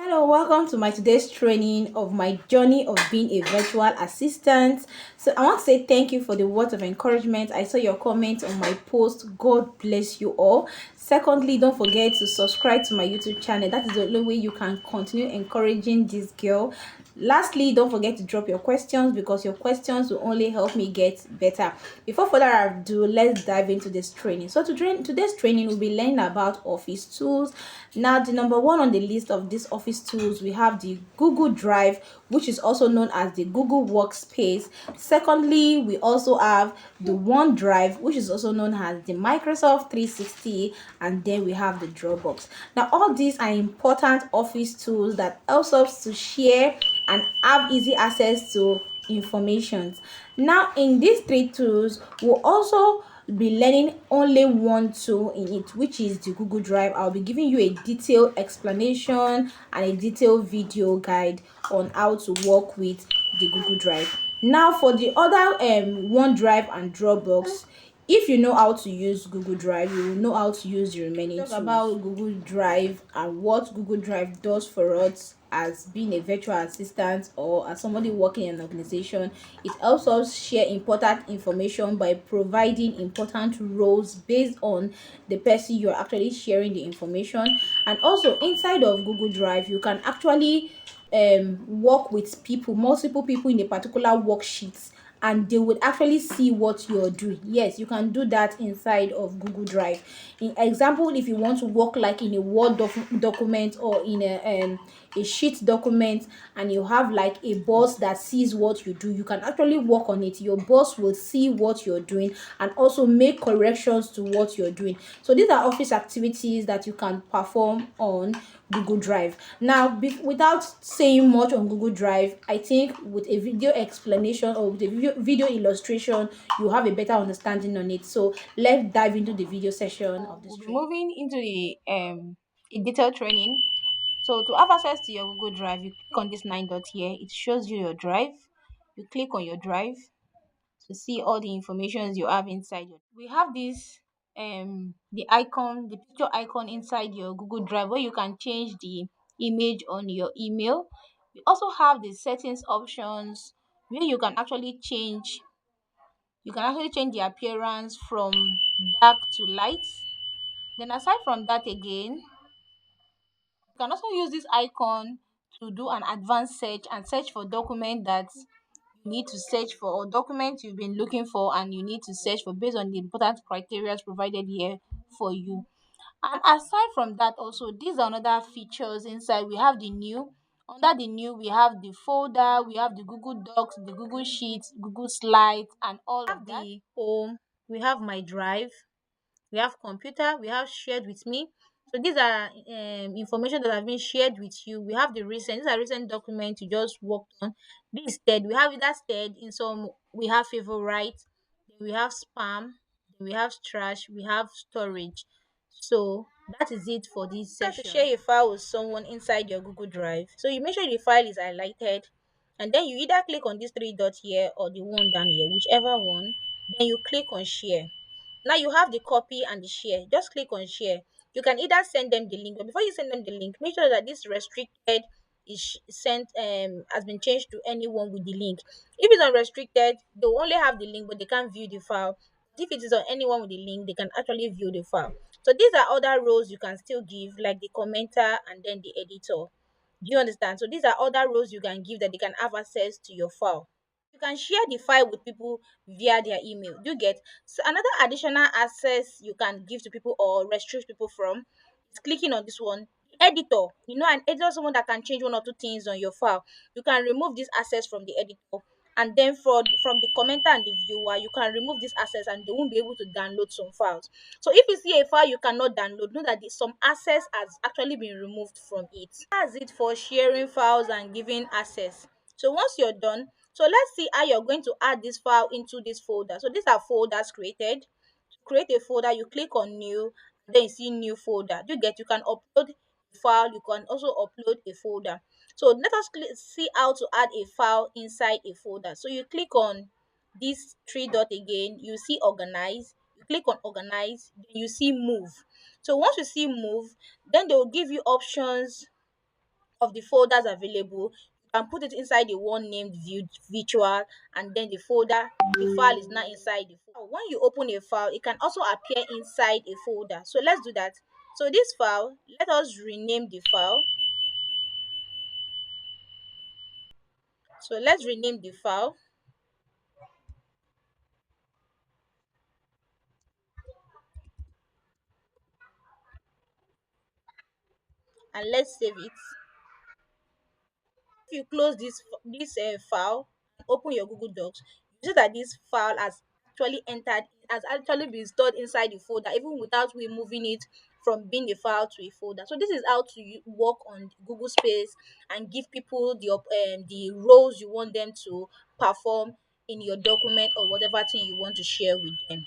Hello, welcome to my today's training of my journey of being a virtual assistant. So I want to say thank you for the words of encouragement. I saw your comment on my post. God bless you all. Secondly, don't forget to subscribe to my YouTube channel. That is the only way you can continue encouraging this girl. Lastly, don't forget to drop your questions because your questions will only help me get better. Before further ado, let's dive into this training. So today's training, we'll be learning about office tools. Now, the number one on the list of these office tools, we have the Google Drive, which is also known as the Google Workspace. Secondly, we also have the OneDrive, which is also known as the Microsoft 360, and then we have the Dropbox. Now, all these are important office tools that helps us to share and have easy access to informations. Now, in these three tools, we'll also be learning only one tool in it, which is the Google Drive. I'll be giving you a detailed explanation and a detailed video guide on how to work with the Google Drive. Now, for the other OneDrive and Dropbox, if you know how to use Google Drive, you will know how to use the remaining tools. Talk about Google Drive and what Google Drive does for us as being a virtual assistant or as somebody working in an organization. It helps us share important information by providing important roles based on the person you're actually sharing the information. And also inside of Google Drive, you can actually work with people, multiple people in a particular worksheet, and they would actually see what you're doing. Yes, you can do that inside of Google Drive. In example, if you want to work like in a Word document or in a sheet document, and you have like a boss that sees what you do, you can actually work on it. Your boss will see what you're doing and also make corrections to what you're doing. So these are office activities that you can perform on Google Drive. Now, without saying much on Google Drive, I think with a video explanation or with a video illustration, you have a better understanding on it. So let's dive into the video session of this training. Moving into the detailed training. So to have access to your Google Drive, you click on this nine dot here. It shows you your drive. You click on your drive to see all the informations you have inside your. We have this the icon, the picture icon inside your Google Drive where you can change the image on your email. We also have the settings options where you can actually change the appearance from dark to light. Then aside from that again, you can also use this icon to do an advanced search and search for document that you need to search for, or documents you've been looking for and you need to search for based on the important criteria provided here for you. And aside from that, also these are another features inside. We have the new. Under the new, we have the folder, we have the Google Docs, the Google Sheets, Google Slides, and all of that. The home, we have my drive, we have computer, we have shared with me. So these are information that have been shared with you. We have the recent, these are recent documents you just worked on. This stead, we have that stead. In some, we have favorite, then we have spam, then we have trash, we have storage. So that is it for this session. To share a file with someone inside your Google Drive. So you make sure the file is highlighted, and then you either click on this three dot here or the one down here, whichever one. Then you click on share. Now you have the copy and the share. Just click on share. You can either send them the link, but before you send them the link, make sure that this restricted is sent has been changed to anyone with the link. If it's unrestricted, they'll only have the link, but they can't view the file. If it is on anyone with the link, they can actually view the file. So these are other roles you can still give, like the commenter and then the editor. Do you understand? So these are other roles you can give that they can have access to your file. You can share the file with people via their email. Do you get? So another additional access you can give to people or restrict people from is clicking on this one. Editor. You know, an editor is someone that can change one or two things on your file. You can remove this access from the editor. And then from the commenter and the viewer, you can remove this access and they won't be able to download some files. So if you see a file you cannot download, know that some access has actually been removed from it. That's it for sharing files and giving access. So once you're done, so let's see how you're going to add this file into this folder. So these are folders created. To create a folder, you click on new, then you see new folder. You can upload a file, you can also upload a folder. So let us see how to add a file inside a folder. So you click on this three dot again, you see organize, you click on organize, then you see move. So once you see move, then they will give you options of the folders available. You can put it inside the one named view virtual, and then the file is now inside the folder. When you open a file, it can also appear inside a folder. So let's do that. So this file, let us rename the file. So let's rename the file and let's save it. If you close this file and open your Google Docs, you see that this file has actually been stored inside the folder even without we moving it from being a file to a folder. So this is how to work on Google Space and give people the roles you want them to perform in your document or whatever thing you want to share with them.